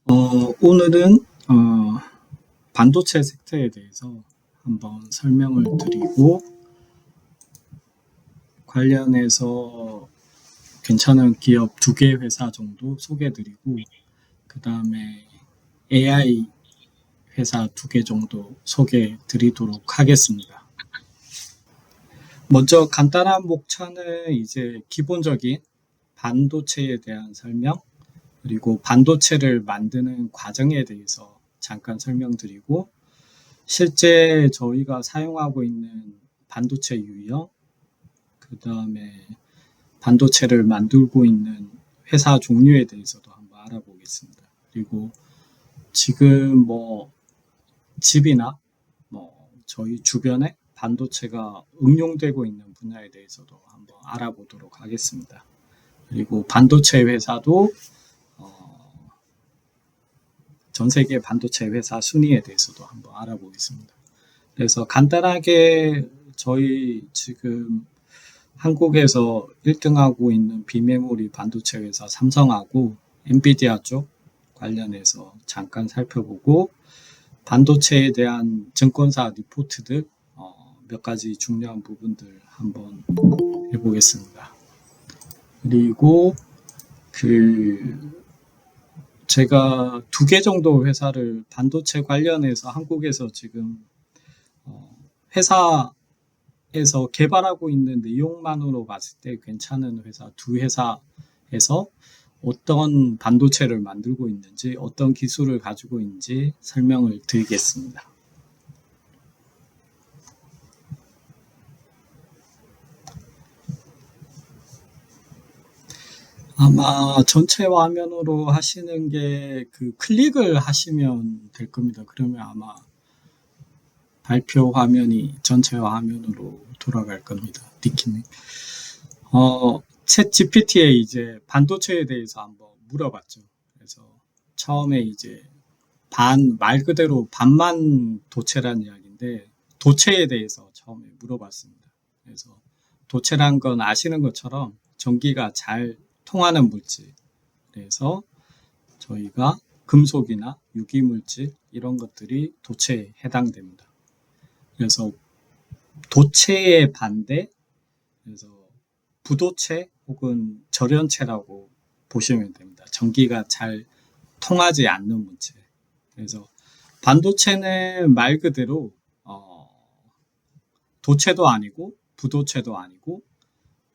오늘은 반도체 섹터에 대해서 한번 설명을 드리고 관련해서 괜찮은 기업 2개 회사 정도 소개해드리고 그 다음에 AI 회사 2개 정도 소개해드리도록 하겠습니다. 먼저 간단한 목차는 이제 기본적인 반도체에 대한 설명, 그리고 반도체를 만드는 과정에 대해서 잠깐 설명드리고, 실제 저희가 사용하고 있는 반도체 유형, 그 다음에 반도체를 만들고 있는 회사 종류에 대해서도 한번 알아보겠습니다. 그리고 지금 집이나 저희 주변에 반도체가 응용되고 있는 분야에 대해서도 한번 알아보도록 하겠습니다. 그리고 반도체 회사도 전 세계 반도체 회사 순위에 대해서도 한번 알아보겠습니다. 그래서 간단하게 저희 지금 한국에서 1등하고 있는 비메모리 반도체 회사 삼성하고 엔비디아 쪽 관련해서 잠깐 살펴보고, 반도체에 대한 증권사 리포트들 몇 가지 중요한 부분들 한번 해보겠습니다. 그리고 제가 2개 정도 회사를 반도체 관련해서 한국에서 지금 회사에서 개발하고 있는 내용만으로 봤을 때 괜찮은 회사 2회사에서 어떤 반도체를 만들고 있는지, 어떤 기술을 가지고 있는지 설명을 드리겠습니다. 아마 전체 화면으로 하시는 게 클릭을 하시면 될 겁니다. 그러면 아마 발표 화면이 전체 화면으로 돌아갈 겁니다. 니키님. 챗 GPT에 이제 반도체에 대해서 한번 물어봤죠. 그래서 처음에 이제 말 그대로 반만 도체라는 이야기인데, 도체에 대해서 처음에 물어봤습니다. 그래서 도체란 건 아시는 것처럼 전기가 잘 통하는 물질. 그래서 저희가 금속이나 유기물질 이런 것들이 도체에 해당됩니다. 그래서 도체의 반대, 그래서 부도체 혹은 절연체라고 보시면 됩니다. 전기가 잘 통하지 않는 물질. 그래서 반도체는 말 그대로 도체도 아니고 부도체도 아니고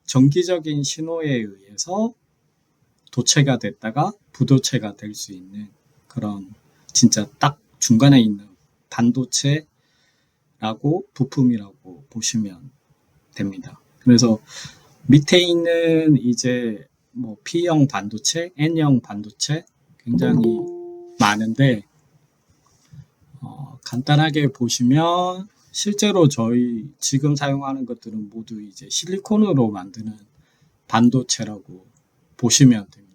정기적인 신호에 의해서 도체가 됐다가 부도체가 될 수 있는 그런 진짜 딱 중간에 있는 반도체라고 부품이라고 보시면 됩니다. 그래서 밑에 있는 이제 P형 반도체, N형 반도체 굉장히 많은데, 간단하게 보시면 실제로 저희 지금 사용하는 것들은 모두 이제 실리콘으로 만드는 반도체라고 보시면 됩니다.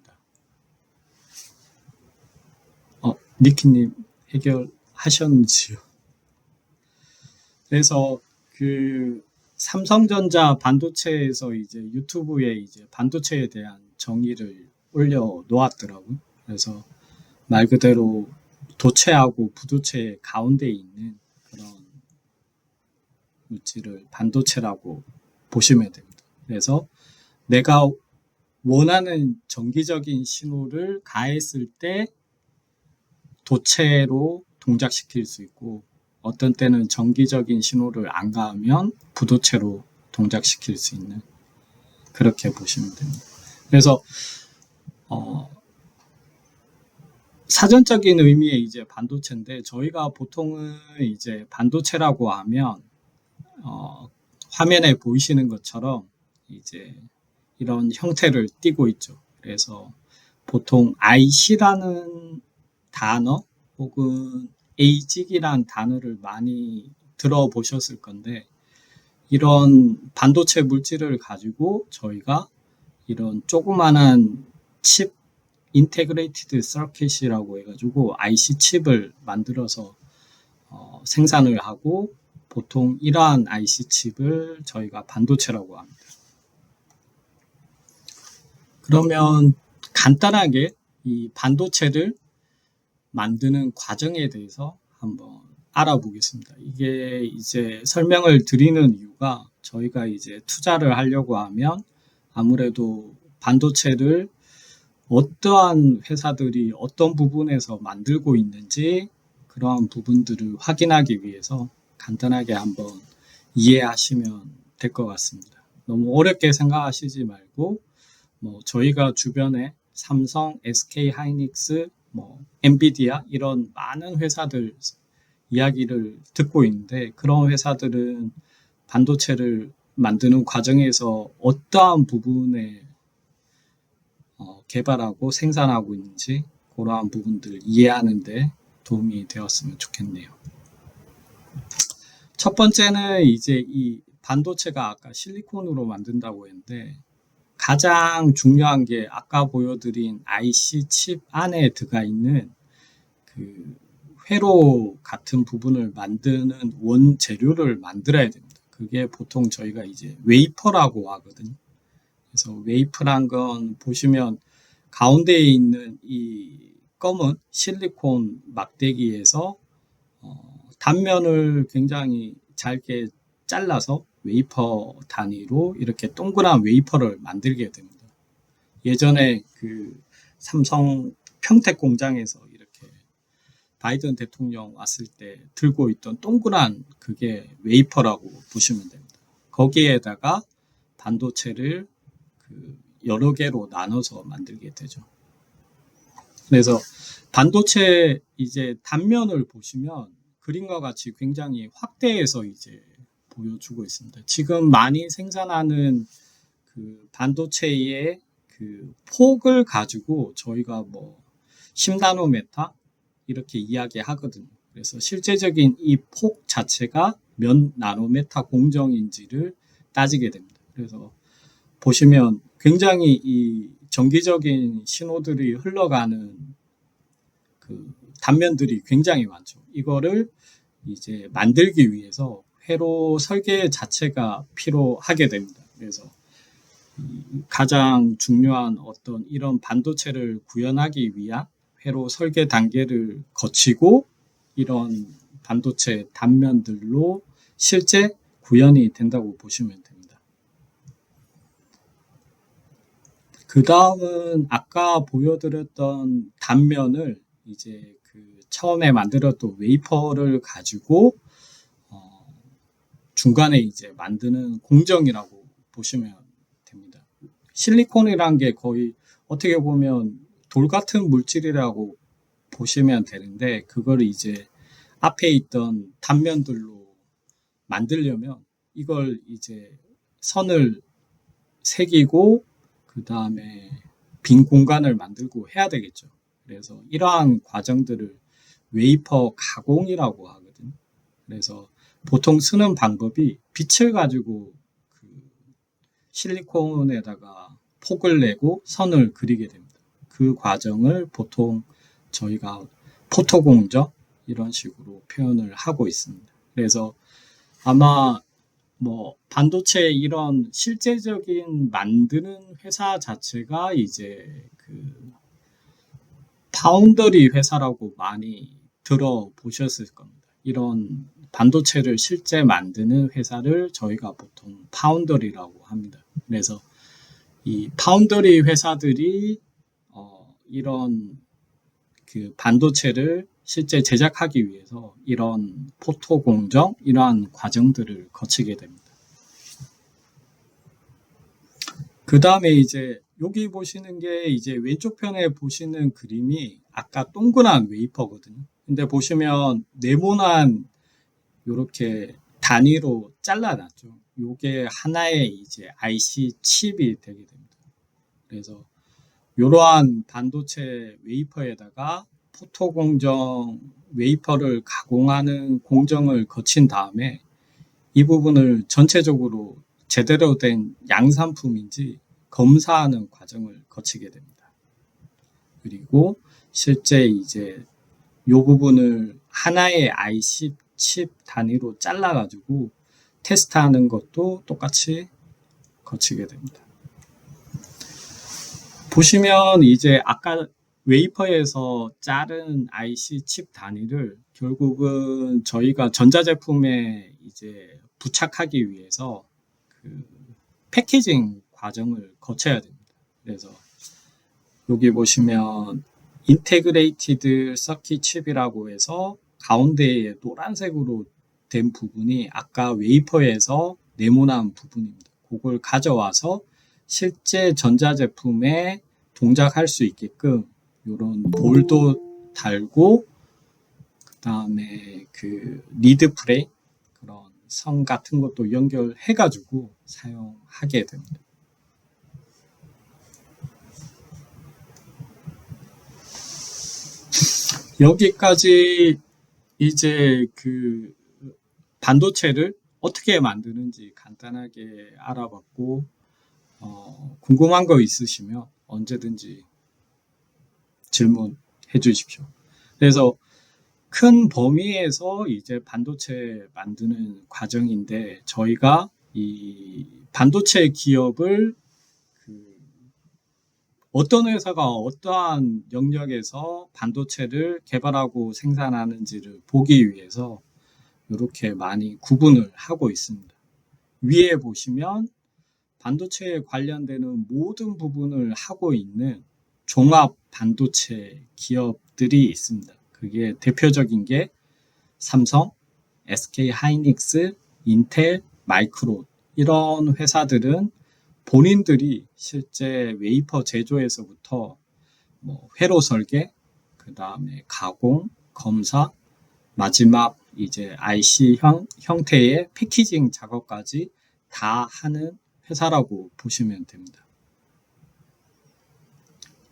니키님 해결하셨는지요? 그래서 삼성전자 반도체에서 이제 유튜브에 이제 반도체에 대한 정의를 올려 놓았더라고요. 그래서 말 그대로 도체하고 부도체의 가운데 있는 그런 물질을 반도체라고 보시면 됩니다. 그래서 내가 원하는 정기적인 신호를 가했을 때 도체로 동작시킬 수 있고, 어떤 때는 정기적인 신호를 안 가하면 부도체로 동작시킬 수 있는, 그렇게 보시면 됩니다. 그래서 사전적인 의미의 이제 반도체인데, 저희가 보통은 이제 반도체라고 하면 화면에 보이시는 것처럼 이제 이런 형태를 띠고 있죠. 그래서 보통 IC라는 단어 혹은 ASIC이라는 단어를 많이 들어보셨을 건데, 이런 반도체 물질을 가지고 저희가 이런 조그만한 칩 인테그레이티드 서킷이라고 해가지고 IC 칩을 만들어서 생산을 하고, 보통 이러한 IC 칩을 저희가 반도체라고 합니다. 그러면 간단하게 이 반도체를 만드는 과정에 대해서 한번 알아보겠습니다. 이게 이제 설명을 드리는 이유가 저희가 이제 투자를 하려고 하면 아무래도 반도체를 어떠한 회사들이 어떤 부분에서 만들고 있는지 그러한 부분들을 확인하기 위해서 간단하게 한번 이해하시면 될 것 같습니다. 너무 어렵게 생각하시지 말고 저희가 주변에 삼성, SK 하이닉스, 엔비디아 이런 많은 회사들 이야기를 듣고 있는데 그런 회사들은 반도체를 만드는 과정에서 어떠한 부분에 개발하고 생산하고 있는지 그러한 부분들 이해하는 데 도움이 되었으면 좋겠네요. 첫 번째는 이제 이 반도체가 아까 실리콘으로 만든다고 했는데 가장 중요한 게 아까 보여드린 IC 칩 안에 들어가 있는 그 회로 같은 부분을 만드는 원재료를 만들어야 됩니다. 그게 보통 저희가 이제 웨이퍼라고 하거든요. 그래서 웨이퍼란 건 보시면 가운데에 있는 이 검은 실리콘 막대기에서 단면을 굉장히 잘게 잘라서 웨이퍼 단위로 이렇게 동그란 웨이퍼를 만들게 됩니다. 예전에 그 삼성 평택 공장에서 이렇게 바이든 대통령 왔을 때 들고 있던 동그란 그게 웨이퍼라고 보시면 됩니다. 거기에다가 반도체를 여러 개로 나눠서 만들게 되죠. 그래서 반도체 이제 단면을 보시면 그림과 같이 굉장히 확대해서 이제 보여주고 있습니다. 지금 많이 생산하는 그 반도체의 그 폭을 가지고 저희가 10나노메타 이렇게 이야기하거든요. 그래서 실제적인 이 폭 자체가 몇 나노메타 공정인지를 따지게 됩니다. 그래서 보시면 굉장히 이 정기적인 신호들이 흘러가는 그 단면들이 굉장히 많죠. 이거를 이제 만들기 위해서 회로 설계 자체가 필요하게 됩니다. 그래서 가장 중요한 어떤 이런 반도체를 구현하기 위한 회로 설계 단계를 거치고 이런 반도체 단면들로 실제 구현이 된다고 보시면 됩니다. 그 다음은 아까 보여드렸던 단면을 이제 그 처음에 만들었던 웨이퍼를 가지고 중간에 이제 만드는 공정이라고 보시면 됩니다. 실리콘이란 게 거의 어떻게 보면 돌 같은 물질이라고 보시면 되는데 그걸 이제 앞에 있던 단면들로 만들려면 이걸 이제 선을 새기고 그 다음에 빈 공간을 만들고 해야 되겠죠. 그래서 이러한 과정들을 웨이퍼 가공이라고 하거든요. 그래서 보통 쓰는 방법이 빛을 가지고 그 실리콘에다가 폭을 내고 선을 그리게 됩니다. 그 과정을 보통 저희가 포토공정 이런 식으로 표현을 하고 있습니다. 그래서 아마 반도체 이런 실제적인 만드는 회사 자체가 이제 그 파운더리 회사라고 많이 들어보셨을 겁니다. 이런 반도체를 실제 만드는 회사를 저희가 보통 파운더리라고 합니다. 그래서 이 파운더리 회사들이 이런 그 반도체를 실제 제작하기 위해서 이런 포토 공정, 이러한 과정들을 거치게 됩니다. 그 다음에 이제 여기 보시는 게 이제 왼쪽 편에 보시는 그림이 아까 동그란 웨이퍼거든요. 근데 보시면 네모난 이렇게 단위로 잘라놨죠. 요게 하나의 이제 IC 칩이 되게 됩니다. 그래서 이러한 반도체 웨이퍼에다가 포토 공정 웨이퍼를 가공하는 공정을 거친 다음에 이 부분을 전체적으로 제대로 된 양산품인지 검사하는 과정을 거치게 됩니다. 그리고 실제 이제 이 부분을 하나의 IC 칩 단위로 잘라가지고 테스트하는 것도 똑같이 거치게 됩니다. 보시면 이제 아까 웨이퍼에서 자른 IC 칩 단위를 결국은 저희가 전자제품에 이제 부착하기 위해서 그 패키징 과정을 거쳐야 됩니다. 그래서 여기 보시면 인테그레이티드 서킷 칩이라고 해서 가운데에 노란색으로 된 부분이 아까 웨이퍼에서 네모난 부분입니다. 그걸 가져와서 실제 전자제품에 동작할 수 있게끔 이런 볼도 달고 그 다음에 그 리드 프레임 그런 선 같은 것도 연결해 가지고 사용하게 됩니다. 여기까지 이제 그 반도체를 어떻게 만드는지 간단하게 알아봤고 궁금한 거 있으시면 언제든지 질문해 주십시오. 그래서 큰 범위에서 이제 반도체 만드는 과정인데 저희가 이 반도체 기업을 어떤 회사가 어떠한 영역에서 반도체를 개발하고 생산하는지를 보기 위해서 이렇게 많이 구분을 하고 있습니다. 위에 보시면 반도체에 관련되는 모든 부분을 하고 있는 종합 반도체 기업들이 있습니다. 그게 대표적인 게 삼성, SK 하이닉스, 인텔, 마이크론 이런 회사들은 본인들이 실제 웨이퍼 제조에서부터 회로 설계, 그 다음에 가공, 검사, 마지막 이제 IC 형태의 패키징 작업까지 다 하는 회사라고 보시면 됩니다.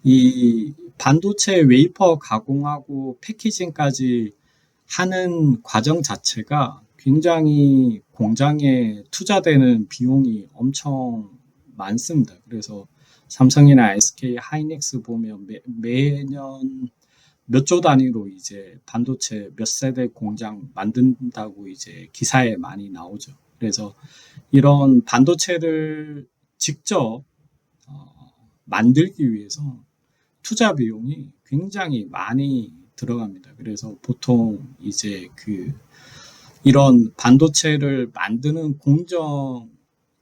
이 반도체 웨이퍼 가공하고 패키징까지 하는 과정 자체가 굉장히 공장에 투자되는 비용이 엄청 많습니다. 그래서 삼성이나 SK 하이닉스 보면 매년 몇 조 단위로 이제 반도체 몇 세대 공장 만든다고 이제 기사에 많이 나오죠. 그래서 이런 반도체를 직접 만들기 위해서 투자 비용이 굉장히 많이 들어갑니다. 그래서 보통 이제 이런 반도체를 만드는 공정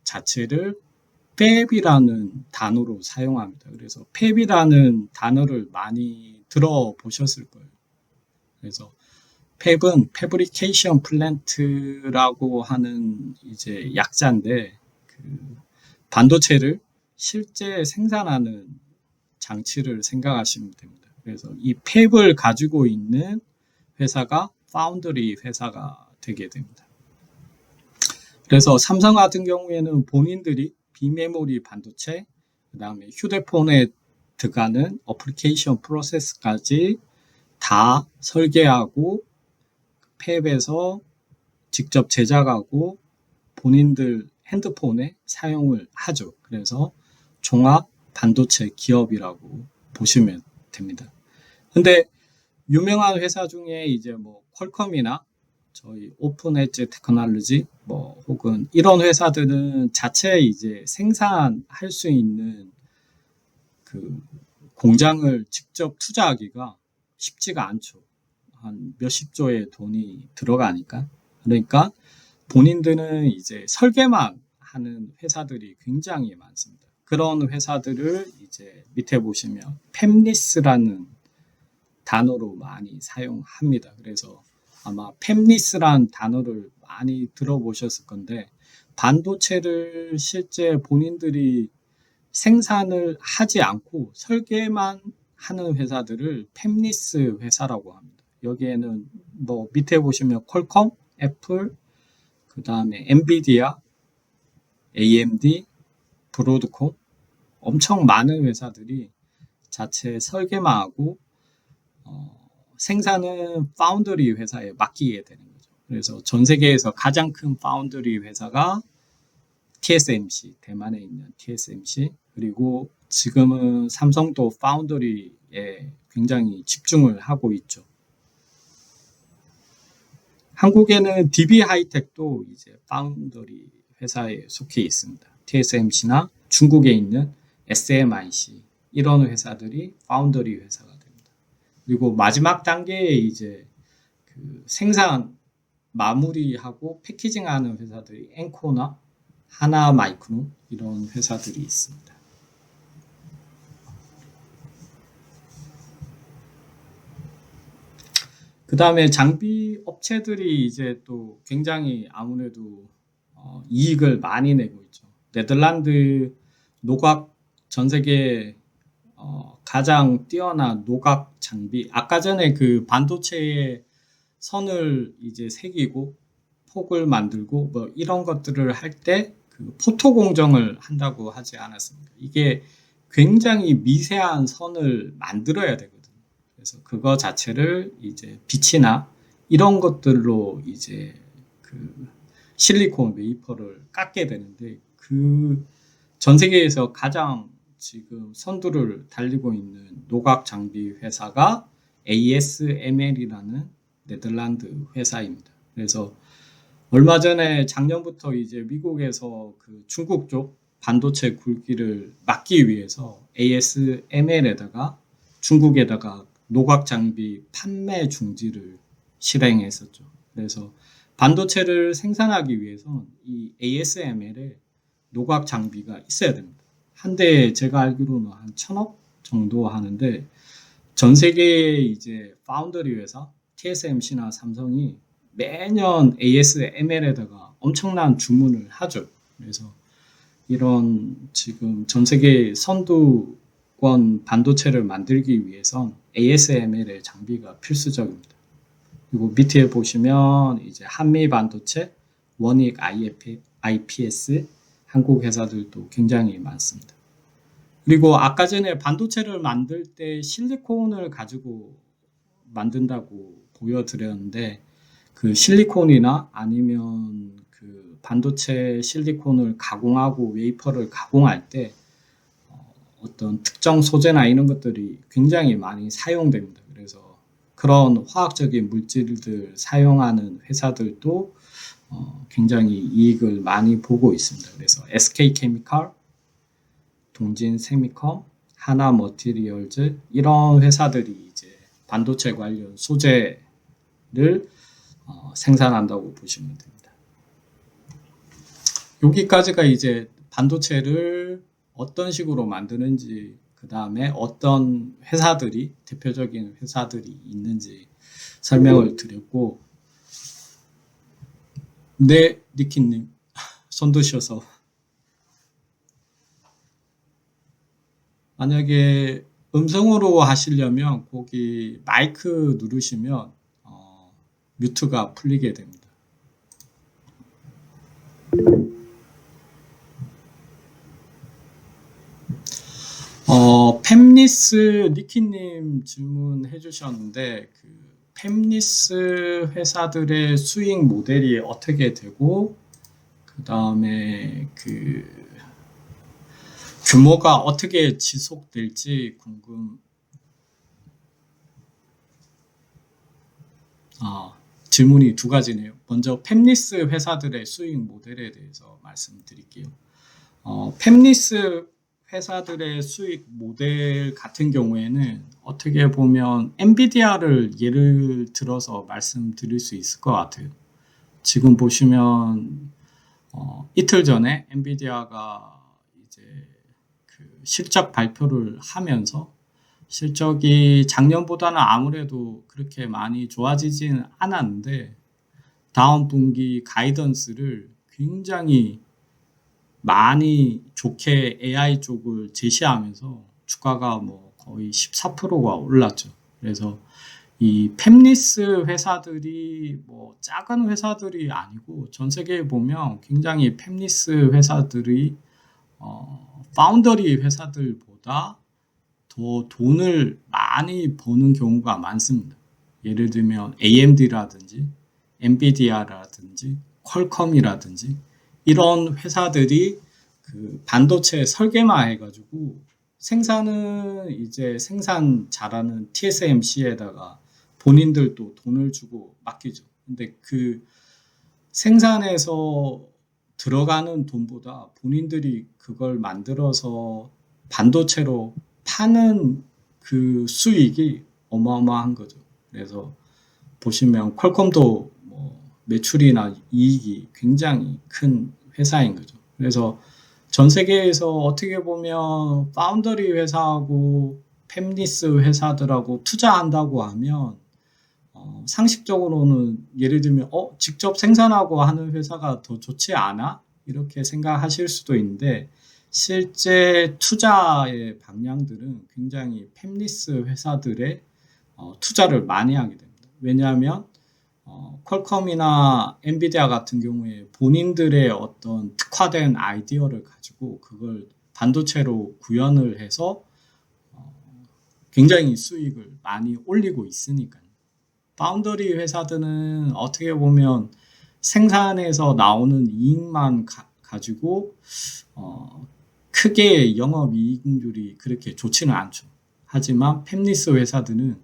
자체를 팹이라는 단어로 사용합니다. 그래서 팹이라는 단어를 많이 들어보셨을 거예요. 그래서 팹은 패브리케이션 플랜트라고 하는 이제 약자인데 반도체를 실제 생산하는 장치를 생각하시면 됩니다. 그래서 이 팹을 가지고 있는 회사가 파운드리 회사가 되게 됩니다. 그래서 삼성 같은 경우에는 본인들이 비메모리 반도체, 그 다음에 휴대폰에 들어가는 어플리케이션 프로세스까지 다 설계하고 팹에서 직접 제작하고 본인들 핸드폰에 사용을 하죠. 그래서 종합 반도체 기업이라고 보시면 됩니다. 근데 유명한 회사 중에 이제 퀄컴이나 저희 오픈 엣지 테크놀로지 혹은 이런 회사들은 자체 이제 생산할 수 있는 그 공장을 직접 투자하기가 쉽지가 않죠. 한 몇십 조의 돈이 들어가니까. 그러니까 본인들은 이제 설계만 하는 회사들이 굉장히 많습니다. 그런 회사들을 이제 밑에 보시면 팹리스라는 단어로 많이 사용합니다. 그래서 아마 팹리스란 단어를 많이 들어보셨을 건데 반도체를 실제 본인들이 생산을 하지 않고 설계만 하는 회사들을 팹리스 회사라고 합니다. 여기에는 밑에 보시면 퀄컴, 애플, 그 다음에 엔비디아, AMD, 브로드콤 엄청 많은 회사들이 자체 설계만 하고 생산은 파운드리 회사에 맡기게 되는 거죠. 그래서 전 세계에서 가장 큰 파운드리 회사가 TSMC, 대만에 있는 TSMC, 그리고 지금은 삼성도 파운드리에 굉장히 집중을 하고 있죠. 한국에는 DB 하이텍도 이제 파운드리 회사에 속해 있습니다. TSMC나 중국에 있는 SMIC 이런 회사들이 파운드리 회사가 됩니다. 그리고 마지막 단계에 이제 그 생산 마무리하고 패키징하는 회사들이 엔코나 하나 마이크론 이런 회사들이 있습니다. 그 다음에 장비 업체들이 이제 또 굉장히 아무래도 이익을 많이 내고 있죠. 네덜란드 노각 전 세계 가장 뛰어난 노각 장비. 아까 전에 그 반도체에 선을 이제 새기고 폭을 만들고 뭐 이런 것들을 할 때 그 포토 공정을 한다고 하지 않았습니까? 이게 굉장히 미세한 선을 만들어야 되거든요. 그래서 그거 자체를 이제 빛이나 이런 것들로 이제 그 실리콘 웨이퍼를 깎게 되는데 그 전 세계에서 가장 지금 선두를 달리고 있는 노각 장비 회사가 ASML이라는 네덜란드 회사입니다. 그래서 얼마 전에 작년부터 이제 미국에서 그 중국 쪽 반도체 굴기를 막기 위해서 ASML에다가 중국에다가 노각 장비 판매 중지를 실행했었죠. 그래서 반도체를 생산하기 위해선 이 ASML에 노각 장비가 있어야 됩니다. 한 대에 제가 알기로는 한 1,000억 정도 하는데 전 세계 이제 파운더리 회사 TSMC나 삼성이 매년 ASML에다가 엄청난 주문을 하죠. 그래서 이런 지금 전 세계 선두권 반도체를 만들기 위해선 ASML의 장비가 필수적입니다. 그리고 밑에 보시면 이제 한미 반도체, 원익 IPS, 한국 회사들도 굉장히 많습니다. 그리고 아까 전에 반도체를 만들 때 실리콘을 가지고 만든다고 보여드렸는데 그 실리콘이나 아니면 그 반도체 실리콘을 가공하고 웨이퍼를 가공할 때 어떤 특정 소재나 이런 것들이 굉장히 많이 사용됩니다. 그래서 그런 화학적인 물질들 사용하는 회사들도 굉장히 이익을 많이 보고 있습니다. 그래서 SK케미칼, 동진세미컴, 하나머티리얼즈 이런 회사들이 이제 반도체 관련 소재를 생산한다고 보시면 됩니다. 여기까지가 이제 반도체를 어떤 식으로 만드는지, 그 다음에 어떤 회사들이, 대표적인 회사들이 있는지 설명을 드렸고, 네, 니키님, 손 드셔서. 만약에 음성으로 하시려면 거기 마이크 누르시면 뮤트가 풀리게 됩니다. 팹리스 니키님 질문해 주셨는데 그 팹리스 회사들의 수익 모델이 어떻게 되고 그 다음에 그 규모가 어떻게 지속될지 질문이 두 가지네요. 먼저 팹리스 회사들의 수익 모델에 대해서 말씀드릴게요. 팹리스 회사들의 수익 모델 같은 경우에는 어떻게 보면 엔비디아를 예를 들어서 말씀드릴 수 있을 것 같아요. 지금 보시면 이틀 전에 엔비디아가 이제 그 실적 발표를 하면서 실적이 작년보다는 아무래도 그렇게 많이 좋아지진 않았는데 다음 분기 가이던스를 굉장히 많이 좋게 AI 쪽을 제시하면서 주가가 뭐 거의 14%가 올랐죠. 그래서 이 팹리스 회사들이 뭐 작은 회사들이 아니고 전 세계에 보면 굉장히 팹리스 회사들이 파운더리 회사들보다 더 돈을 많이 버는 경우가 많습니다. 예를 들면 AMD라든지 엔비디아라든지 퀄컴이라든지 이런 회사들이 그 반도체 설계만 해가지고 생산은 이제 생산 잘하는 TSMC에다가 본인들도 돈을 주고 맡기죠. 근데 그 생산에서 들어가는 돈보다 본인들이 그걸 만들어서 반도체로 파는 그 수익이 어마어마한 거죠. 그래서 보시면 퀄컴도 뭐 매출이나 이익이 굉장히 큰 회사인 거죠. 그래서 전 세계에서 어떻게 보면 파운더리 회사하고 팹리스 회사들하고 투자한다고 하면 상식적으로는 예를 들면 직접 생산하고 하는 회사가 더 좋지 않아? 이렇게 생각하실 수도 있는데 실제 투자의 방향들은 굉장히 팹리스 회사들의 투자를 많이 하게 됩니다. 왜냐하면 퀄컴이나 엔비디아 같은 경우에 본인들의 어떤 특화된 아이디어를 가지고 그걸 반도체로 구현을 해서 굉장히 수익을 많이 올리고 있으니까요. 파운더리 회사들은 어떻게 보면 생산에서 나오는 이익만 가지고 크게 영업이익률이 그렇게 좋지는 않죠. 하지만 팹리스 회사들은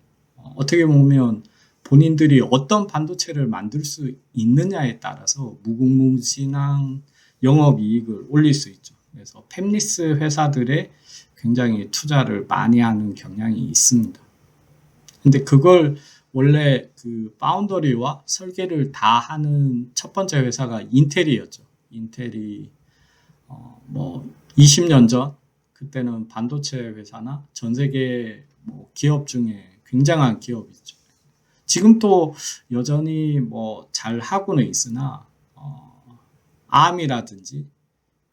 어떻게 보면 본인들이 어떤 반도체를 만들 수 있느냐에 따라서 무궁무진한 영업이익을 올릴 수 있죠. 그래서 팹리스 회사들의 굉장히 투자를 많이 하는 경향이 있습니다. 근데 그걸 원래 그 파운더리와 설계를 다 하는 첫 번째 회사가 인텔이었죠. 인텔이 뭐 20년 전 그때는 반도체 회사나 전 세계 뭐 기업 중에 굉장한 기업이죠. 지금 또 여전히 뭐 잘 하고는 있으나 ARM이라든지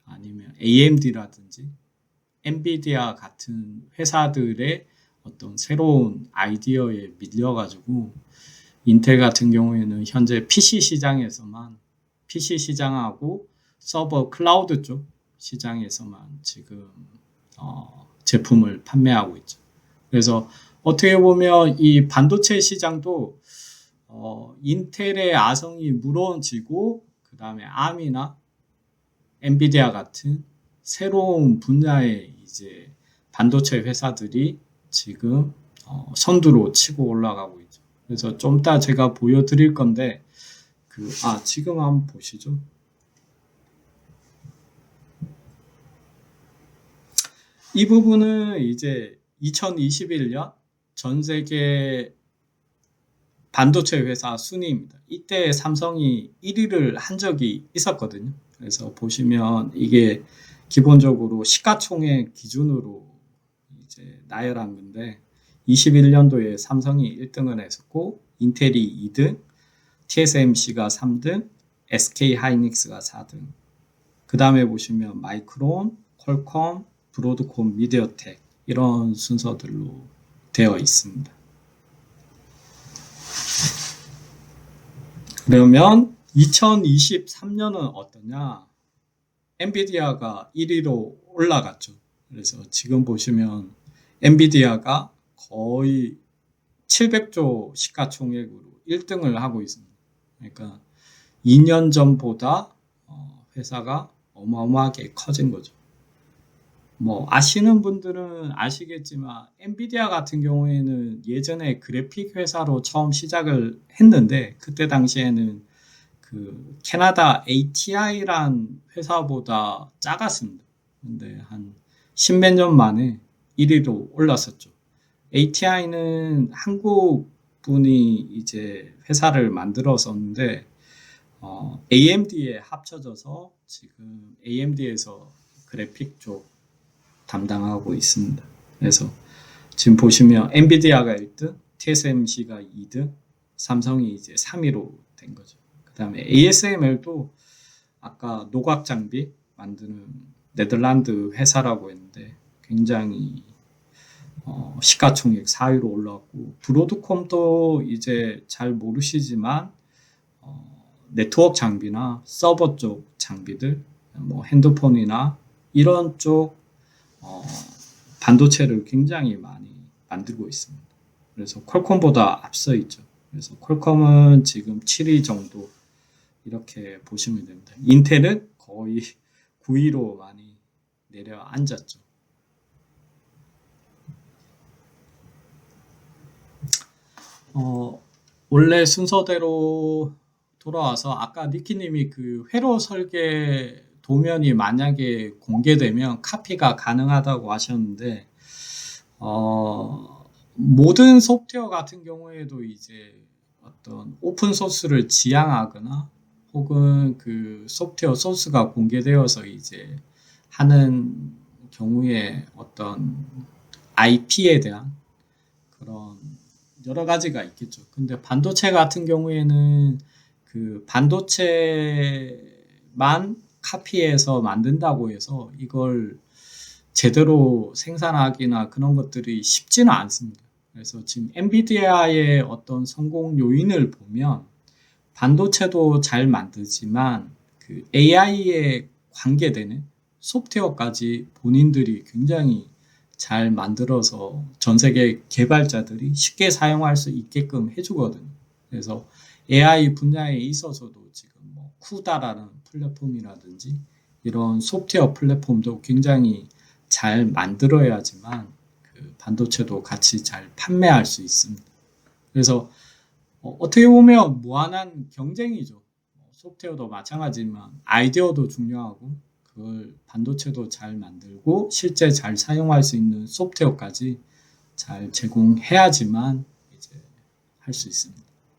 아니면 AMD라든지 엔비디아 같은 회사들의 어떤 새로운 아이디어에 밀려가지고 인텔 같은 경우에는 현재 PC 시장에서만 PC 시장하고 서버 클라우드 쪽 시장에서만 지금 제품을 판매하고 있죠. 그래서 어떻게 보면 이 반도체 시장도 인텔의 아성이 무너지고 그 다음에 ARM이나 엔비디아 같은 새로운 분야의 이제 반도체 회사들이 지금 선두로 치고 올라가고 있죠. 그래서 좀 이따 제가 보여드릴 건데 지금 한번 보시죠. 이 부분은 이제 2021년 전 세계 반도체 회사 순위입니다. 이때 삼성이 1위를 한 적이 있었거든요. 그래서 보시면 이게 기본적으로 시가총액 기준으로 이제 나열한 건데 21년도에 삼성이 1등을 했었고 인텔이 2등, TSMC가 3등, SK 하이닉스가 4등. 그 다음에 보시면 마이크론, 퀄컴, 브로드콤, 미디어텍 이런 순서들로 되어 있습니다. 그러면 2023년은 어떠냐? 엔비디아가 1위로 올라갔죠. 그래서 지금 보시면 엔비디아가 거의 700조 시가총액으로 1등을 하고 있습니다. 그러니까 2년 전보다 회사가 어마어마하게 커진 거죠. 뭐 아시는 분들은 아시겠지만 엔비디아 같은 경우에는 예전에 그래픽 회사로 처음 시작을 했는데 그때 당시에는 그 캐나다 ATI란 회사보다 작았습니다. 근데 한 십몇 년 만에 1위로 올랐었죠. ATI는 한국 분이 이제 회사를 만들었었는데 AMD에 합쳐져서 지금 AMD에서 그래픽 쪽 담당하고 있습니다. 그래서 지금 보시면 엔비디아가 1등, TSMC가 2등, 삼성이 이제 3위로 된 거죠. 그 다음에 ASML도 아까 노각 장비 만드는 네덜란드 회사라고 했는데 굉장히 시가총액 4위로 올라왔고 브로드콤도 이제 잘 모르시지만 네트워크 장비나 서버 쪽 장비들 뭐 핸드폰이나 이런 쪽 반도체를 굉장히 많이 만들고 있습니다. 그래서 퀄컴보다 앞서 있죠. 그래서 퀄컴은 지금 7위 정도 이렇게 보시면 됩니다. 인텔은 거의 9위로 많이 내려앉았죠. 원래 순서대로 돌아와서 아까 니키님이 그 회로 설계 도면이 만약에 공개되면 카피가 가능하다고 하셨는데 모든 소프트웨어 같은 경우에도 이제 어떤 오픈 소스를 지향하거나 혹은 그 소프트웨어 소스가 공개되어서 이제 하는 경우에 어떤 IP에 대한 그런 여러 가지가 있겠죠. 근데 반도체 같은 경우에는 그 반도체만 카피해서 만든다고 해서 이걸 제대로 생산하기나 그런 것들이 쉽지는 않습니다. 그래서 지금 엔비디아의 어떤 성공 요인을 보면 반도체도 잘 만들지만 그 AI에 관계되는 소프트웨어까지 본인들이 굉장히 잘 만들어서 전 세계 개발자들이 쉽게 사용할 수 있게끔 해주거든요. 그래서 AI 분야에 있어서도 지금 뭐 쿠다라는 플랫폼이라든지 이런 소프트웨어 플랫폼도 굉장히 잘 만들어야지만 그 반도체도 같이 잘 판매할 수 있습니다. 그래서 어떻게 보면 무한한 경쟁이죠. 소프트웨어도 마찬가지지만 아이디어도 중요하고 그걸 반도체도 잘 만들고 실제 잘 사용할 수 있는 소프트웨어까지 잘 제공해야지만 이제 할 수 있습니다.